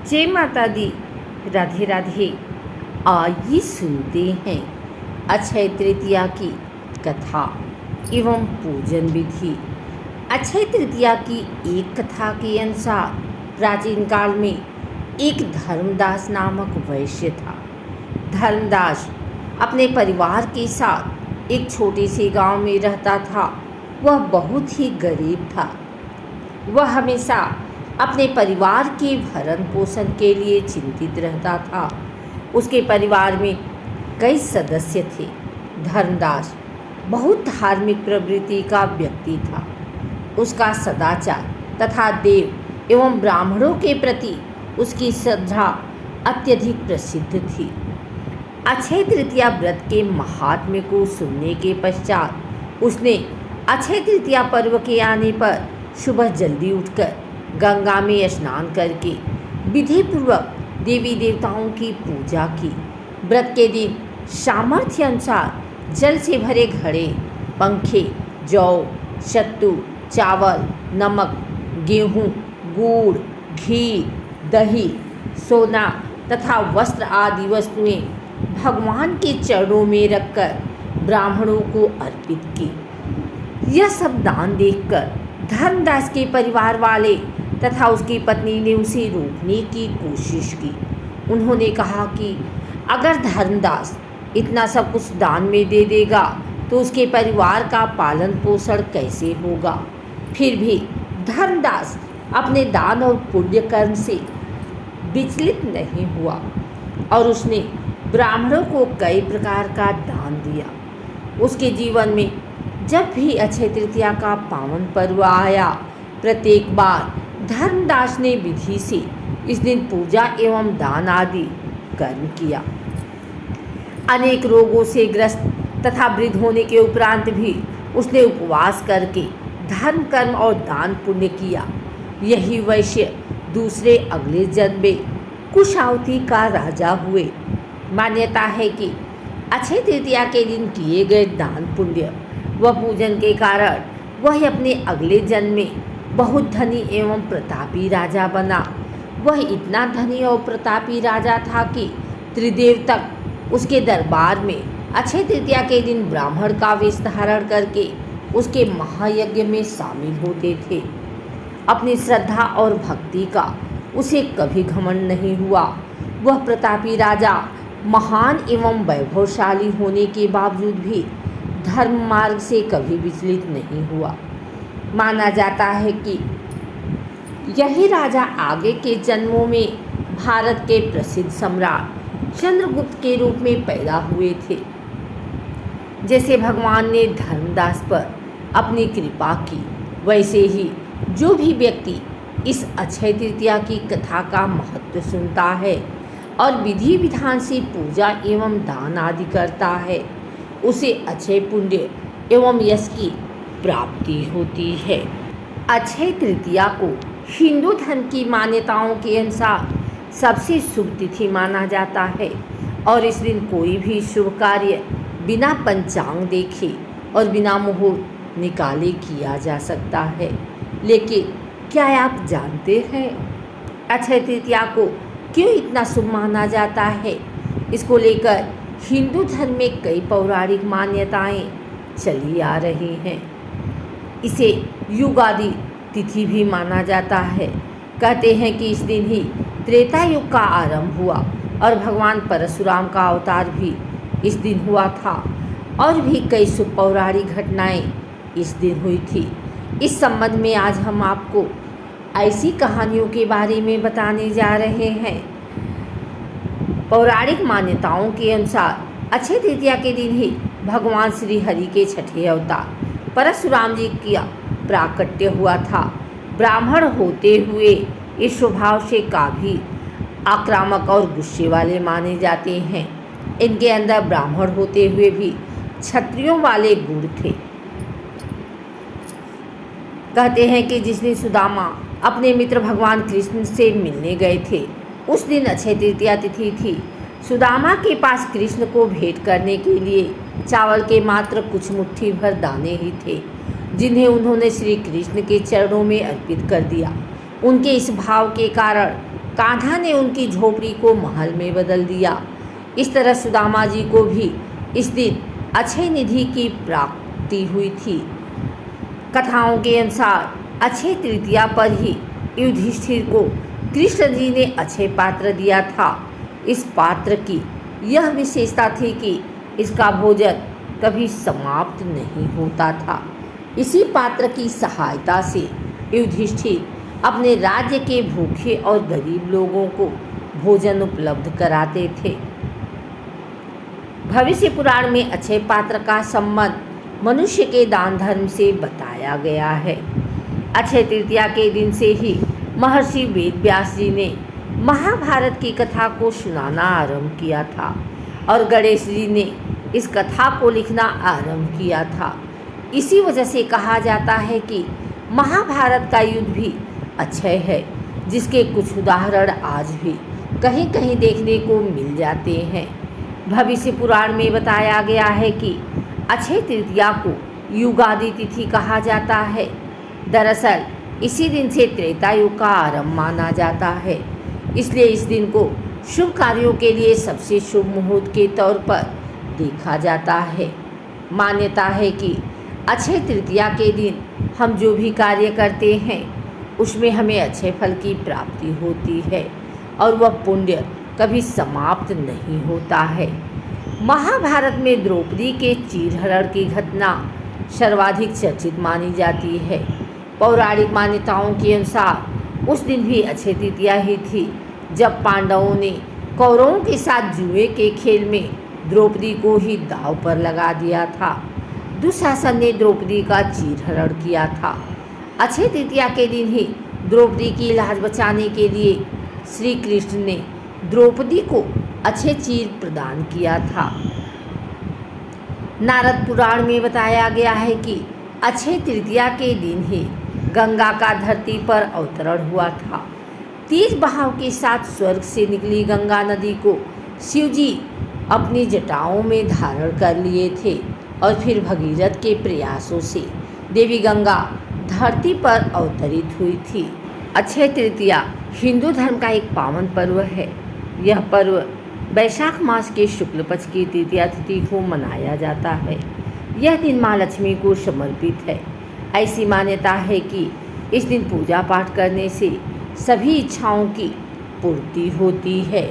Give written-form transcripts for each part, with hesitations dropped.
जय माता दी। राधे राधे। आइए सुनते हैं अक्षय तृतीया की कथा एवं पूजन विधि। अक्षय तृतीया की एक कथा के अनुसार प्राचीन काल में एक धर्मदास नामक वैश्य था। धर्मदास अपने परिवार के साथ एक छोटे से गांव में रहता था। वह बहुत ही गरीब था। वह हमेशा अपने परिवार के भरण पोषण के लिए चिंतित रहता था। उसके परिवार में कई सदस्य थे। धर्मदास बहुत धार्मिक प्रवृत्ति का व्यक्ति था। उसका सदाचार तथा देव एवं ब्राह्मणों के प्रति उसकी श्रद्धा अत्यधिक प्रसिद्ध थी। अक्षय तृतीया व्रत के महात्म्य को सुनने के पश्चात उसने अक्षय तृतीया पर्व के आने पर सुबह जल्दी उठकर गंगा में स्नान करके विधि पूर्वक देवी देवताओं की पूजा की। व्रत के दिन सामर्थ्य अनुसार जल से भरे घड़े, पंखे, जौ, सत्तू, चावल, नमक, गेहूँ, गुड़, घी, दही, सोना तथा वस्त्र आदि वस्तुएं भगवान के चरणों में रखकर ब्राह्मणों को अर्पित की। यह सब दान देखकर धर्मदास के परिवार वाले तथा उसकी पत्नी ने उसे रोकने की कोशिश की। उन्होंने कहा कि अगर धर्मदास इतना सब कुछ दान में दे देगा तो उसके परिवार का पालन पोषण कैसे होगा। फिर भी धर्मदास अपने दान और पुण्य कर्म से विचलित नहीं हुआ और उसने ब्राह्मणों को कई प्रकार का दान दिया। उसके जीवन में जब भी अक्षय तृतीया का पावन पर्व आया, प्रत्येक बार धर्मदास ने विधि से इस दिन पूजा एवं दान आदि कर्म किया। अनेक रोगों से ग्रस्त तथा वृद्ध होने के उपरांत भी उसने उपवास करके धर्म कर्म और दान पुण्य किया। यही वैश्य दूसरे अगले जन्म में कुशावती का राजा हुए। मान्यता है कि अक्षय तृतीया के दिन किए गए दान पुण्य व पूजन के कारण वह अपने अगले जन्म में बहुत धनी एवं प्रतापी राजा बना। वह इतना धनी और प्रतापी राजा था कि त्रिदेव तक उसके दरबार में अक्षय तृतीया के दिन ब्राह्मण का वेश धारण करके उसके महायज्ञ में शामिल होते थे। अपनी श्रद्धा और भक्ति का उसे कभी घमंड नहीं हुआ। वह प्रतापी राजा महान एवं वैभवशाली होने के बावजूद भी धर्म मार्ग से कभी विचलित नहीं हुआ। माना जाता है कि यही राजा आगे के जन्मों में भारत के प्रसिद्ध सम्राट चंद्रगुप्त के रूप में पैदा हुए थे। जैसे भगवान ने धर्मदास पर अपनी कृपा की, वैसे ही जो भी व्यक्ति इस अक्षय तृतीया की कथा का महत्व सुनता है और विधि विधान से पूजा एवं दान आदि करता है, उसे अक्षय पुण्य एवं यश की प्राप्ति होती है। अक्षय तृतीया को हिंदू धर्म की मान्यताओं के अनुसार सबसे शुभ तिथि माना जाता है और इस दिन कोई भी शुभ कार्य बिना पंचांग देखे और बिना मुहूर्त निकाले किया जा सकता है। लेकिन क्या आप जानते हैं अक्षय तृतीया को क्यों इतना शुभ माना जाता है? इसको लेकर हिंदू धर्म में कई पौराणिक मान्यताएं चली आ रही हैं। इसे युगादि तिथि भी माना जाता है। कहते हैं कि इस दिन ही त्रेता युग का आरंभ हुआ और भगवान परशुराम का अवतार भी इस दिन हुआ था और भी कई शुभ पौराणिक घटनाएं इस दिन हुई थी। इस संबंध में आज हम आपको ऐसी कहानियों के बारे में बताने जा रहे हैं। पौराणिक मान्यताओं के अनुसार अक्षय तृतीया के दिन ही भगवान श्री हरि के छठे अवतार परशुराम जी का प्राकट्य हुआ था। ब्राह्मण होते हुए इस स्वभाव से काफ़ी आक्रामक और गुस्से वाले माने जाते हैं। इनके अंदर ब्राह्मण होते हुए भी क्षत्रियों वाले गुण थे। कहते हैं कि जिस दिन सुदामा अपने मित्र भगवान कृष्ण से मिलने गए थे, उस दिन अक्षय तृतीया तिथि थी। सुदामा के पास कृष्ण को भेंट करने के लिए चावल के मात्र कुछ मुट्ठी भर दाने ही थे, जिन्हें उन्होंने श्री कृष्ण के चरणों में अर्पित कर दिया। उनके इस भाव के कारण कान्हा ने उनकी झोपड़ी को महल में बदल दिया। इस तरह सुदामा जी को भी इस दिन अक्षय निधि की प्राप्ति हुई थी। कथाओं के अनुसार अक्षय तृतीया पर ही युधिष्ठिर को कृष्ण जी ने अक्षय पात्र दिया था। इस पात्र की यह विशेषता थी कि इसका भोजन कभी समाप्त नहीं होता था। इसी पात्र की सहायता से युधिष्ठिर अपने राज्य के भूखे और गरीब लोगों को भोजन उपलब्ध कराते थे। भविष्य पुराण में अक्षय पात्र का संबंध मनुष्य के दान धर्म से बताया गया है। अक्षय तृतीया के दिन से ही महर्षि वेदव्यास जी ने महाभारत की कथा को सुनाना आरंभ किया था और गणेश जी ने इस कथा को लिखना आरंभ किया था। इसी वजह से कहा जाता है कि महाभारत का युद्ध भी अक्षय है, जिसके कुछ उदाहरण आज भी कहीं कहीं देखने को मिल जाते हैं। भविष्य पुराण में बताया गया है कि अक्षय तृतीया को युगादि तिथि कहा जाता है। दरअसल इसी दिन से त्रेता युग का आरंभ माना जाता है, इसलिए इस दिन को शुभ कार्यों के लिए सबसे शुभ मुहूर्त के तौर पर देखा जाता है। मान्यता है कि अक्षय तृतीया के दिन हम जो भी कार्य करते हैं उसमें हमें अच्छे फल की प्राप्ति होती है और वह पुण्य कभी समाप्त नहीं होता है। महाभारत में द्रौपदी के चीरहरण की घटना सर्वाधिक चर्चित मानी जाती है। पौराणिक मान्यताओं के अनुसार उस दिन भी अक्षय तृतीया ही थी जब पांडवों ने कौरवों के साथ जुए के खेल में द्रौपदी को ही दांव पर लगा दिया था। दुशासन ने द्रौपदी का चीरहरण किया था। अक्षय तृतीया के दिन ही द्रौपदी की लाज बचाने के लिए श्री कृष्ण ने द्रौपदी को अक्षय चीर प्रदान किया था। नारद पुराण में बताया गया है कि अक्षय तृतीया के दिन ही गंगा का धरती पर अवतरण हुआ था। तेज बहाव के साथ स्वर्ग से निकली गंगा नदी को शिवजी अपनी जटाओं में धारण कर लिए थे और फिर भगीरथ के प्रयासों से देवी गंगा धरती पर अवतरित हुई थी। अक्षय तृतीया हिंदू धर्म का एक पावन पर्व है। यह पर्व वैशाख मास के शुक्ल पक्ष की तृतीया तिथि को मनाया जाता है। यह दिन माँ लक्ष्मी को समर्पित है। ऐसी मान्यता है कि इस दिन पूजा पाठ करने से सभी इच्छाओं की पूर्ति होती है।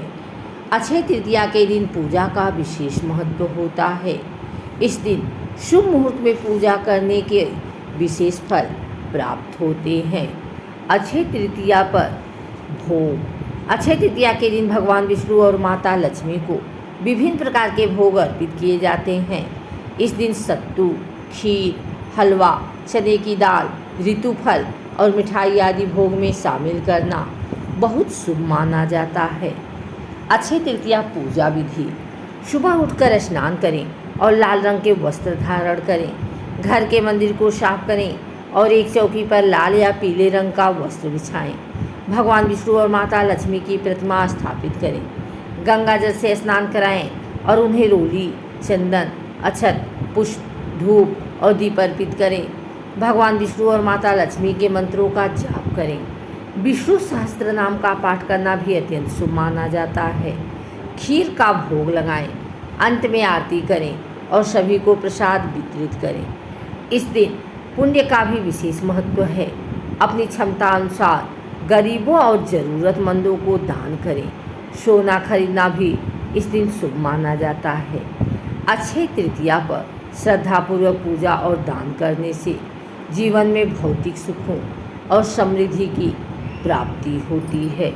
अक्षय तृतीया के दिन पूजा का विशेष महत्व होता है। इस दिन शुभ मुहूर्त में पूजा करने के विशेष फल प्राप्त होते हैं। अक्षय तृतीया पर भोग। अक्षय तृतीया के दिन भगवान विष्णु और माता लक्ष्मी को विभिन्न प्रकार के भोग अर्पित किए जाते हैं। इस दिन सत्तू, खीर, हलवा, चने की दाल, ऋतुफल और मिठाई आदि भोग में शामिल करना बहुत शुभ माना जाता है। अक्षय तृतीया पूजा विधि। सुबह उठकर स्नान करें और लाल रंग के वस्त्र धारण करें। घर के मंदिर को साफ करें और एक चौकी पर लाल या पीले रंग का वस्त्र बिछाएं। भगवान विष्णु और माता लक्ष्मी की प्रतिमा स्थापित करें। गंगा जल से स्नान कराएं और उन्हें रोली, चंदन, अक्षत, पुष्प, धूप और दीप अर्पित करें। भगवान विष्णु और माता लक्ष्मी के मंत्रों का जाप करें। विष्णु सहस्त्र नाम का पाठ करना भी अत्यंत शुभ माना जाता है। खीर का भोग लगाएं, अंत में आरती करें और सभी को प्रसाद वितरित करें। इस दिन पुण्य का भी विशेष महत्व है। अपनी क्षमता अनुसार गरीबों और ज़रूरतमंदों को दान करें। सोना खरीदना भी इस दिन शुभ माना जाता है। अक्षय तृतीया पर श्रद्धापूर्वक पूजा और दान करने से जीवन में भौतिक सुखों और समृद्धि की प्राप्ति होती है।